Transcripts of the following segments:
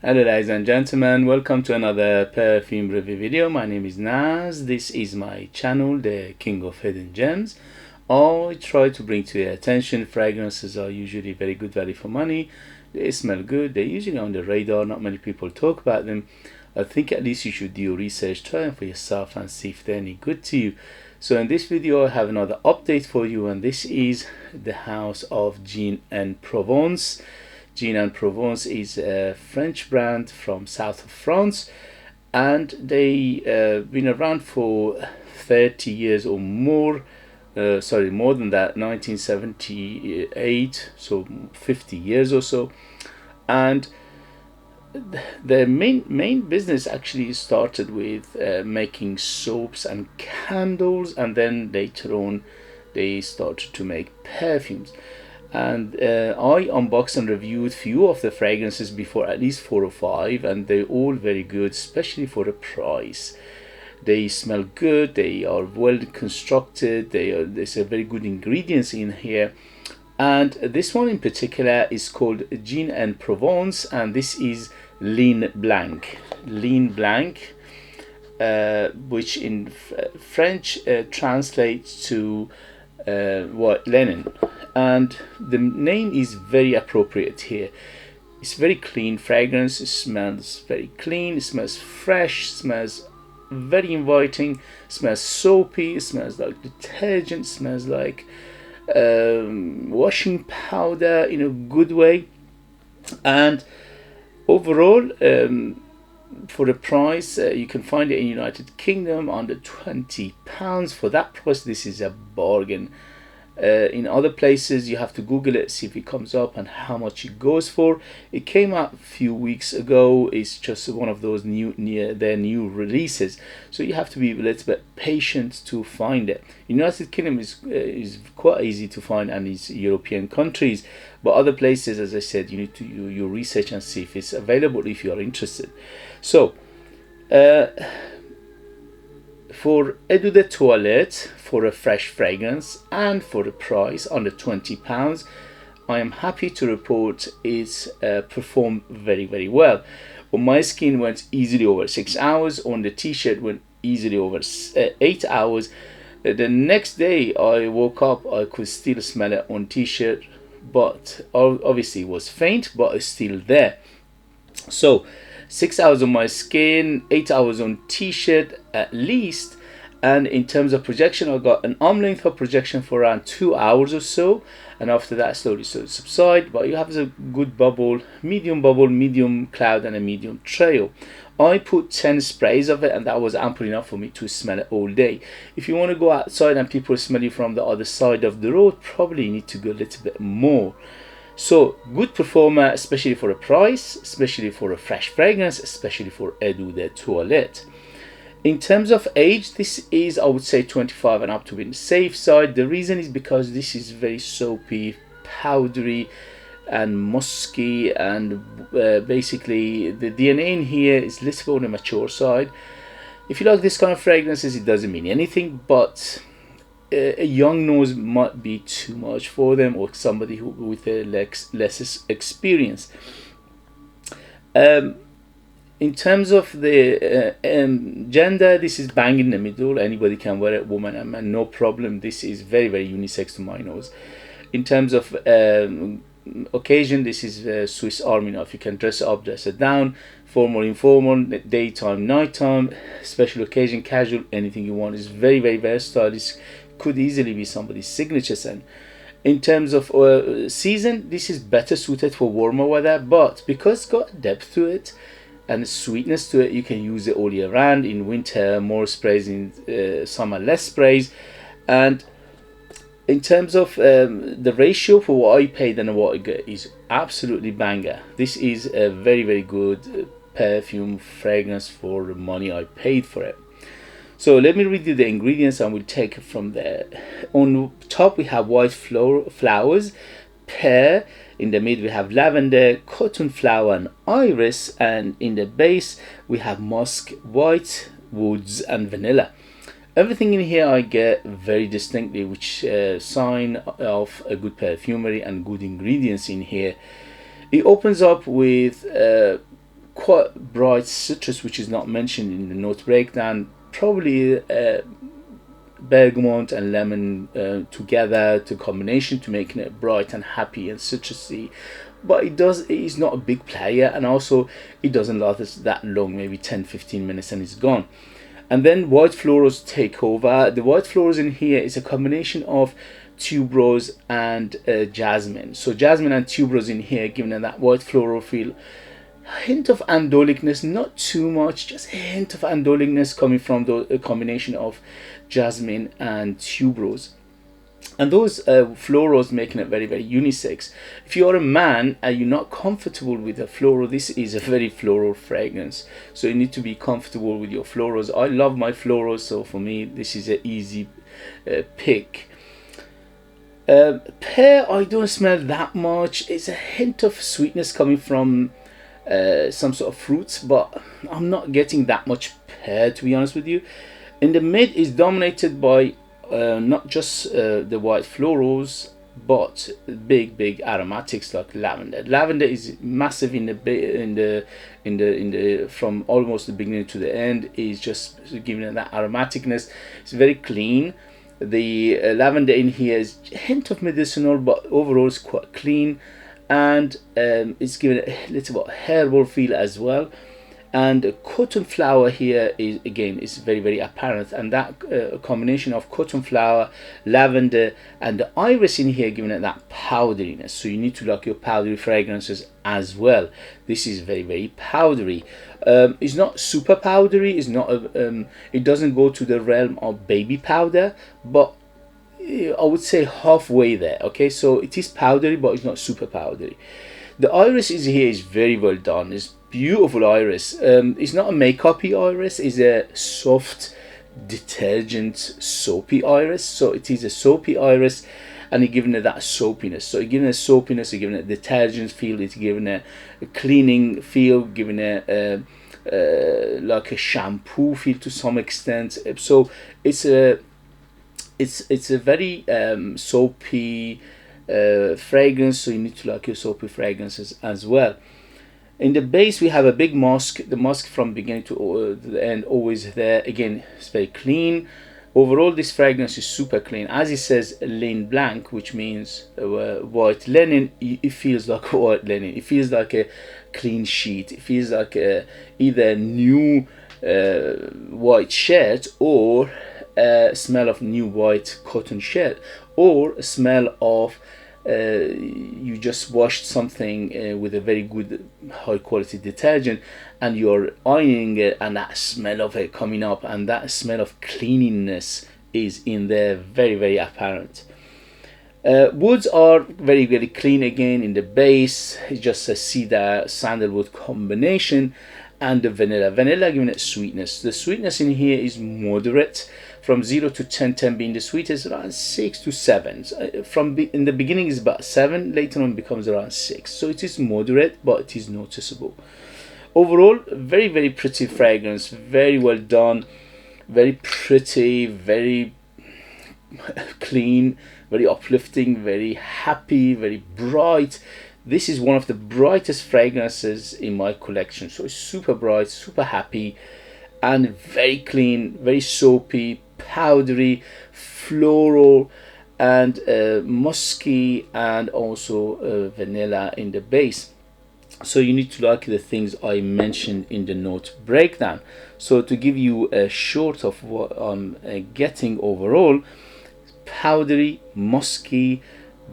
Hello ladies and gentlemen, welcome to another perfume review video. My name is Naz. This is my channel, the King of Hidden Gems. I try to bring to your attention fragrances are usually very good value for money. They smell good, they're usually on the radar, not many people talk about them. I think at least you should do your research, try them for yourself and see if they're any good to you. So in this video I have another update for you, and this is the house of Jeanne and Provence. Jeanne and Provence is a French brand from south of France, and they been around for 30 years or more. Sorry, more than that, 1978, so 50 years or so. And their main business actually started with making soaps and candles, and then later on they started to make perfumes. And I unboxed and reviewed few of the fragrances before, at least 4 or 5, and they're all very good, especially for the price. They smell good, they are well constructed, there's a very good ingredients in here. And this one in particular is called Jeanne and Provence, and this is Lin Blanc. Lin Blanc, which in French translates to linen. And the name is very appropriate here. It's very clean fragrance. It smells very clean, it smells fresh, smells very inviting, smells soapy, it smells like detergent, smells like washing powder in a good way. And overall, for the price, you can find it in United Kingdom under £20. For that price, this is a bargain. In other places you have to Google it, see if it comes up and how much it goes for. It came out a few weeks ago. It's just one of those new releases, so you have to be a little bit patient to find it. United Kingdom is quite easy to find, and it's European countries, but other places, as I said, you need to do your research and see if it's available if you are interested. So for Eau de Toilette, for a fresh fragrance and for the price under £20, I am happy to report it's performed very well. On my skin went easily over 6 hours, on the t-shirt went easily over 8 hours. The next day I woke up, I could still smell it on t-shirt, but obviously it was faint, but it's still there. So 6 hours on my skin, 8 hours on t-shirt at least. And in terms of projection, I got an arm length of projection for around 2 hours or so, and after that slowly subside. But you have a good bubble, medium cloud, and a medium trail. I put 10 sprays of it, and that was ample enough for me to smell it all day. If you want to go outside and people smell you from the other side of the road, probably you need to go a little bit more. So good performer, especially for a price, especially for a fresh fragrance, especially for Eau de Toilette. In terms of age, this is, I would say, 25 and up, to be on the safe side. The reason is because this is very soapy, powdery and musky, and basically the DNA in here is a little bit on the mature side. If you like this kind of fragrances, it doesn't mean anything, but a young nose might be too much for them, or somebody who with a less experience. In terms of the gender, this is bang in the middle. Anybody can wear it, woman and man, no problem. This is very unisex to my nose. In terms of occasion, this is Swiss Army knife. You can dress it up, dress it down, formal, informal, daytime, nighttime, special occasion, casual, anything you want. It's very versatile. This could easily be somebody's signature scent. In terms of season, this is better suited for warmer weather, but because it's got depth to it and sweetness to it, you can use it all year round. In winter, more sprays, in summer, less sprays. And in terms of the ratio for what I paid and what I get is absolutely banger. This is a very good perfume fragrance for the money I paid for it. So let me read you the ingredients and we'll take it from there. On top we have white flowers, pear. In the middle we have lavender, cotton flower and iris, and in the base we have musk, white woods and vanilla. Everything in here I get very distinctly, which sign of a good perfumery and good ingredients in here. It opens up with quite bright citrus, which is not mentioned in the note breakdown. Probably bergamot and lemon together, to combination, to making it bright and happy and citrusy. But it is not a big player, and also it doesn't last that long, maybe 10-15 minutes and it's gone. And then white florals take over. The white florals in here is a combination of tuberose and jasmine. So jasmine and tuberose in here, giving it that white floral feel. A hint of andolicness, not too much, just a hint of andolicness coming from the combination of jasmine and tuberose. And those florals making it very, very unisex. If you are a man and you're not comfortable with a floral, this is a very floral fragrance. So you need to be comfortable with your florals. I love my florals, so for me this is an easy pick. Pear, I don't smell that much. It's a hint of sweetness coming from some sort of fruits, but I'm not getting that much pear, to be honest with you. In the mid is dominated by not just the white florals, but big aromatics like lavender. Lavender is massive in the from almost the beginning to the end. Is just giving it that aromaticness. It's very clean. The lavender in here is a hint of medicinal, but overall it's quite clean, and it's giving it a little bit herbal feel as well. And cotton flower here is very, very apparent, and that combination of cotton flower, lavender, and the iris in here giving it that powderiness. So you need to like your powdery fragrances as well. This is very, very powdery. It's not super powdery. It's not it doesn't go to the realm of baby powder, but I would say halfway there. Okay, so it is powdery, but it's not super powdery. The iris here is very well done. It's beautiful iris. It's not a makeup-y iris. It's a soft detergent soapy iris. So it is a soapy iris, and it's giving it that soapiness. So it's giving it soapiness, it's giving it detergent feel, it's giving it a cleaning feel, giving it like a shampoo feel to some extent. So it's a very soapy fragrance, so you need to like your soapy fragrances as well. In the base we have a big musk. The musk from beginning to the end always there. Again, it's very clean. Overall this fragrance is super clean. As it says Lin Blanc, which means white linen, it feels like white linen. It feels like a clean sheet. It feels like either a new white shirt, or smell of new white cotton shirt, or a smell of you just washed something with a very good high quality detergent, and you're ironing it, and that smell of it coming up, and that smell of cleanliness is in there, very, very apparent. Woods are very, very clean again in the base. It's just a cedar sandalwood combination, and the vanilla giving it sweetness. The sweetness in here is moderate, from 0 to 10, 10 being the sweetest, around 6 to 7. In the beginning is about 7, later on becomes around 6. So it is moderate, but it is noticeable. Overall, very, very pretty fragrance, very well done, very pretty, very clean, very uplifting, very happy, very bright. This is one of the brightest fragrances in my collection. So it's super bright, super happy, and very clean, very soapy, powdery, floral, and musky, and also vanilla in the base. So you need to like the things I mentioned in the note breakdown. So to give you a short of what I'm getting overall: powdery, musky,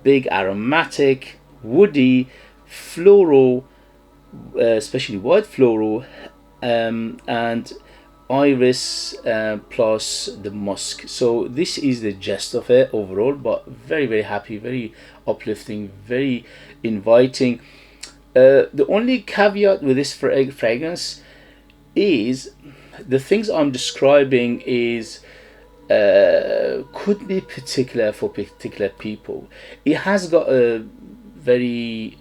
big aromatic, woody, floral, especially white floral, and iris plus the musk. So this is the gist of it overall, but very, very happy, very uplifting, very inviting. The only caveat with this fragrance is the things I'm describing is could be particular for particular people. It has got a very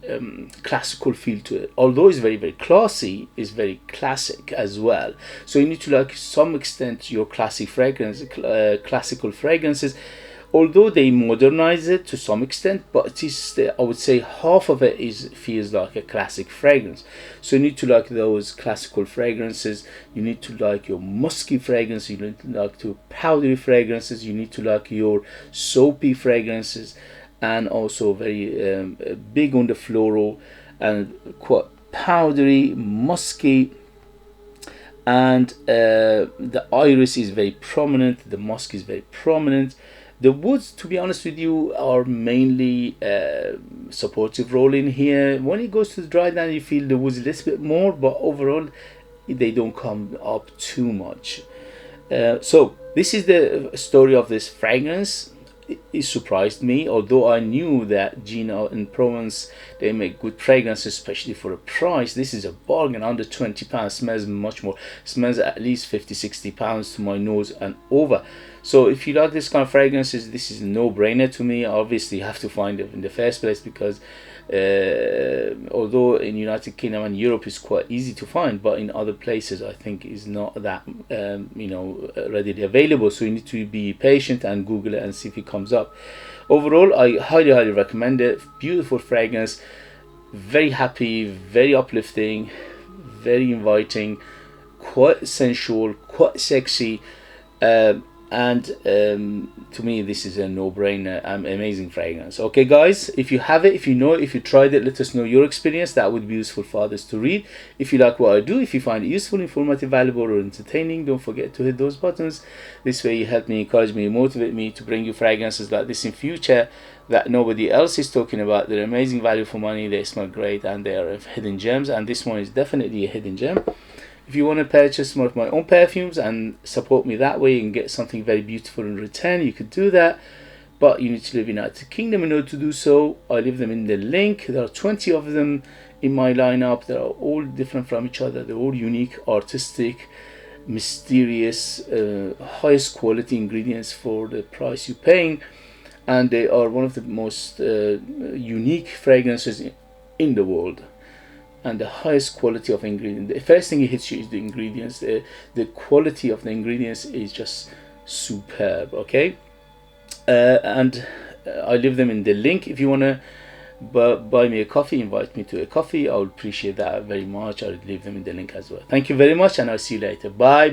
classical feel to it, although it's very, very classy. It's very classic as well. So you need to like some extent your classic fragrance, classical fragrances. although they modernize it to some extent, but it is, I would say, half of it is feels like a classic fragrance. So you need to like those classical fragrances, you need to like your musky fragrance, you need to like your powdery fragrances, you need to like your soapy fragrances, and also very big on the floral and quite powdery, musky, and the iris is very prominent, the musk is very prominent. The woods, to be honest with you, are mainly supportive role in here. When it goes to the dry down, you feel the woods a little bit more, but overall they don't come up too much. So this is the story of this fragrance. It surprised me, although I knew that Jeanne and Provence, they make good fragrances, especially for a price. This is a bargain, under £20. Smells much more, smells at least 50-60 pounds to my nose and over. So if you like this kind of fragrances, this is a no-brainer to me. Obviously you have to find it in the first place, because although in United Kingdom and Europe is quite easy to find, but in other places I think is not that readily available. So you need to be patient and Google it and see if it comes up. Overall, I highly recommend it. Beautiful fragrance, very happy, very uplifting, very inviting, quite sensual, quite sexy, and to me this is a no-brainer. Amazing fragrance. Okay guys, if you have it, if you know it, if you tried it, let us know your experience. That would be useful for others to read. If you like what I do, if you find it useful, informative, valuable, or entertaining, don't forget to hit those buttons. This way you help me, encourage me, motivate me to bring you fragrances like this in future that nobody else is talking about. They're amazing value for money, they smell great, and they are hidden gems, and this one is definitely a hidden gem. If you want to purchase some of my own perfumes and support me that way and get something very beautiful in return, you could do that, but you need to live in the United Kingdom in order to do so. I leave them in the link. There are 20 of them in my lineup. They are all different from each other. They're all unique, artistic, mysterious, highest quality ingredients for the price you're paying, and they are one of the most unique fragrances in the world, and the highest quality of ingredients. The first thing it hits you is the ingredients. The quality of the ingredients is just superb. Okay, and I leave them in the link. If you want to buy me a coffee, invite me to a coffee, I would appreciate that very much. I'll leave them in the link as well. Thank you very much, and I'll see you later. Bye.